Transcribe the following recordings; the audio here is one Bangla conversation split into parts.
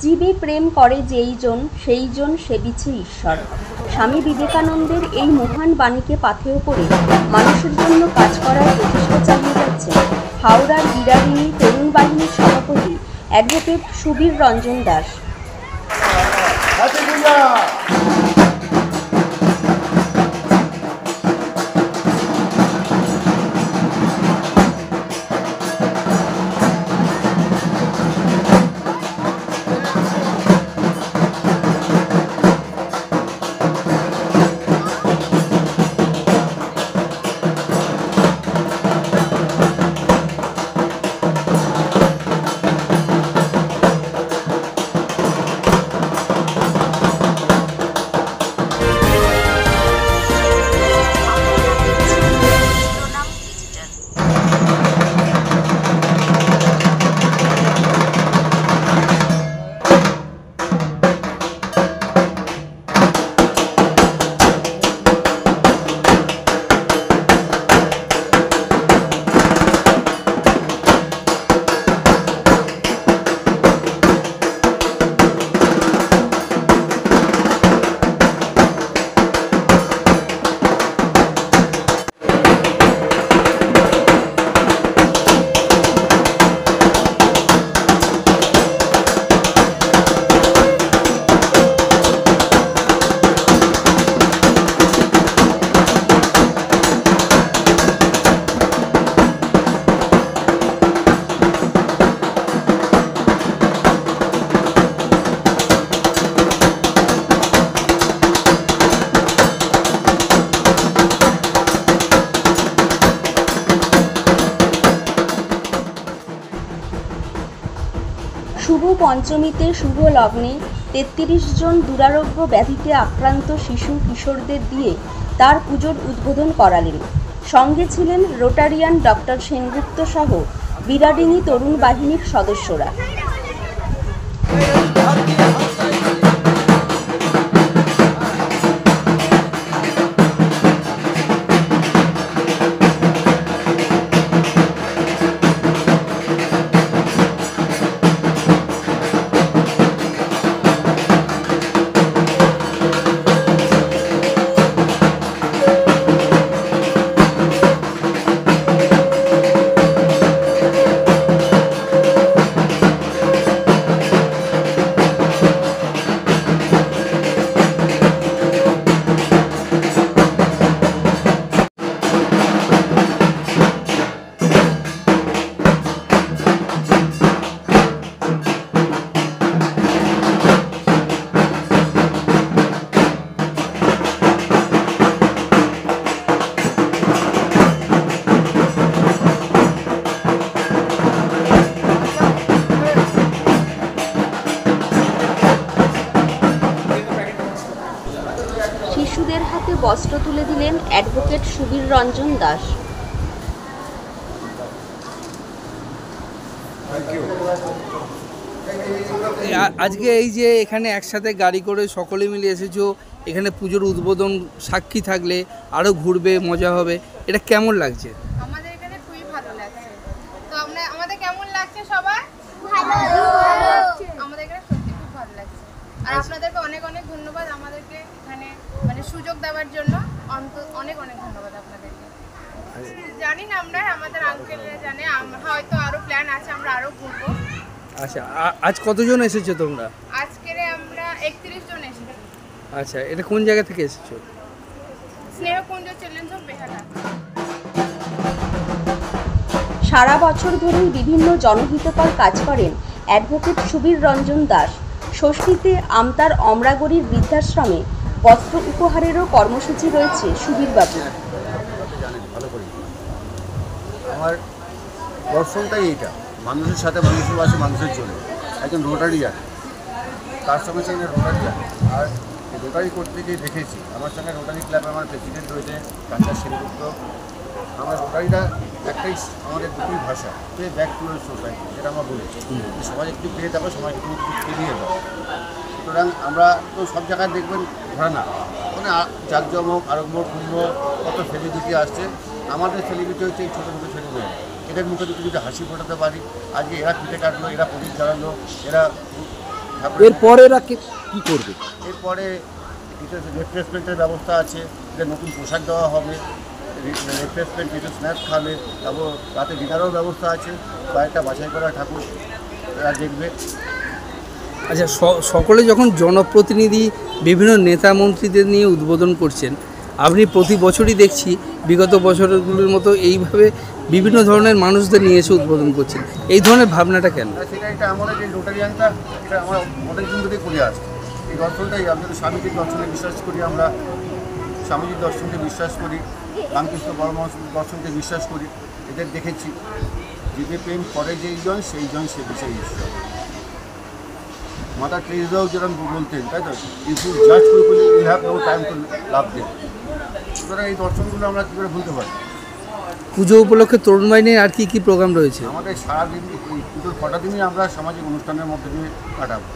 জীবে প্রেম করে যেইজন সেইজন সেবিছে ঈশ্বর। স্বামী বিবেকানন্দের এই মহান বাণীকে পাথেয় করে মানুষের জন্য কাজ করার প্রচেষ্টা চালিয়ে যাচ্ছেন হাওড়ার বিরাডিনী তরুণ বাহিনীর সভাপতি অ্যাডভোকেট সুবীর রঞ্জন দাস। শুভ পঞ্চমীতে শুভ লগ্নে ৩৩ জন দুরারোগ্য ব্যাধিতে আক্রান্ত শিশু কিশোরদের দিয়ে তার পুজোর উদ্বোধন করালেন। সঙ্গে ছিলেন রোটারিয়ান ডক্টর সেনগুপ্ত সহ বিরাডিনী তরুণ বাহিনীর সদস্যরা। শিশুদের হাতে বস্ত্র তুলে দিলেন অ্যাডভোকেট সুবীর রঞ্জন দাস। আজকে এই যে এখানে একসাথে গাড়ি করে সকলে মিলে এসেছো, এখানে পুজোর উদ্বোধন সাক্ষী থাকলে আরো ঘুরবে, মজা হবে, এটা কেমন লাগছে? আমাদের এখানে খুবই ভালো লাগছে। তো আমাদের কেমন লাগছে সবার? আমাদের এখানে সত্যি খুব ভালো লাগছে। আর আপনাদেরকে অনেক অনেক ধন্যবাদ আমাদেরকে এখানে সুযোগ দেওয়ার জন্য। অনেক অনেক ধন্যবাদ আপনাদেরকে। জানি না আমরা, আমাদের আঙ্কেলরা জানে, হয়তো আরো প্ল্যান আছে, আমরা আরো ঘুরবো। আচ্ছা, আজ কতজন এসেছো তোমরা? আজকে আমরা ৩১ জন এসেছি। আচ্ছা, এটা কোন জায়গা থেকে এসেছো? স্নেহকুঞ্জ চিলড্রেন্স হোম বেহালা। সারা বছর ধরেই বিভিন্ন জনহিতকর কাজ করেন অ্যাডভোকেট সুবীর রঞ্জন দাস। ষষ্ঠীতে আমতার অমরাগড়ির বৃদ্ধাশ্রমে বস্ত্র উপহারেরও কর্মসূচি রয়েছে সুবীরবাবু। আমার দর্শনটাই এইটা, মানুষের সাথে মানুষের পাশে মানুষের জন্য। একজন রোটারিয়ান, তার সঙ্গে সঙ্গে রোটারিয়ান। আর রোটারি করতে গিয়ে দেখেছি, আমার সঙ্গে রোটারি ক্লাবে আমার প্রেসিডেন্ট রয়েছে ডাক্তার সেনগুপ্ত। আমার রোটারিটা একটাই, আমাদের দুটোই ভাষা, পে ব্যাক টু সোসাইটি, যেটা আমরা বলি। সমাজ একটু পেয়ে যাবো, সমাজ একটু পেরিয়ে যাবো। সুতরাং আমরা তো সব জায়গায় দেখবেন ঘরে না, মানে জাঁকজমক, আরম্ভ, কুম্ভ, কত সেলিব্রিটি আসছে। আমাদের সেলিব্রিটি হচ্ছে এই ছোটো ছোটো ছেলেমেয়ে। এদের মুখে যদি হাসি ফোটাতে পারি, আজকে এরা পিঠে কাটলো, এরা প্রদীপ জ্বালালো, এরা ঠাকুরের এরপরে এরা কি করবে? এরপরে কিছু রিফ্রেশমেন্টের ব্যবস্থা আছে, যে নতুন পোশাক দেওয়া হবে, রিফ্রেশমেন্ট কিছু স্ন্যাক্স খাবে, তারপর রাতে ডিনারেরও ব্যবস্থা আছে, কয়েকটা বাছাই করা ঠাকুর দেখবে। আচ্ছা, সকলে যখন জনপ্রতিনিধি বিভিন্ন নেতা মন্ত্রীদের নিয়ে উদ্বোধন করছেন, আপনি প্রতি বছরই দেখছি বিগত বছরগুলোর মতো এইভাবে বিভিন্ন ধরনের মানুষদের নিয়ে এসে উদ্বোধন করছেন, এই ধরনের ভাবনাটা কেন? সেটা এটা আমাদের যে রোটারিয়ানটা, এটা আমরা অনেক দিন ধরেই করে আসছি। এই দর্শনটাই আমরা স্বামীজির দর্শনে বিশ্বাস করি, আমরা স্বামীজির দর্শনকে বিশ্বাস করি, রামকৃষ্ণ পরমহংস দর্শনকে বিশ্বাস করি। এদের দেখেছি যে প্রেম করে যেই জন সেই জন সে বিষয় ঈশ্বর। মাতা টেরেসাও যেরকম বলতেন, তাই তো, ইফ ইউ জাজ people you have no time to love them. সুতরাং এই দর্শনগুলো আমরা কী করে ভুলতে পারি? পুজো উপলক্ষে তরুণ বাহিনীর আর কি রোগ্রাম রয়েছে? আমাদের সারাদিন এই পুজোর কটা দিনই আমরা সামাজিক অনুষ্ঠানের মধ্যে দিয়ে কাটাবো।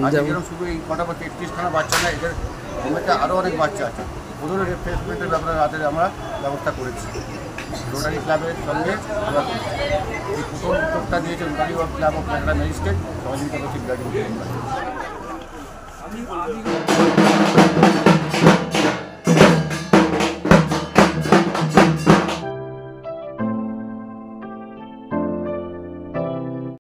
আজকে যেরকম শুধু এই কটা বা 33খানা বাচ্চা না, এদের মধ্যে আরও অনেক বাচ্চা আছে। ওদের রিফ্রেশমেন্টের ব্যাপারে রাতের আমরা ব্যবস্থা করেছি রোটারি ক্লাবের সঙ্গে। এই প্রথম উদ্যোগটা দিয়েছে rotary club of Canada magistrate, সহযোগিতা করছে।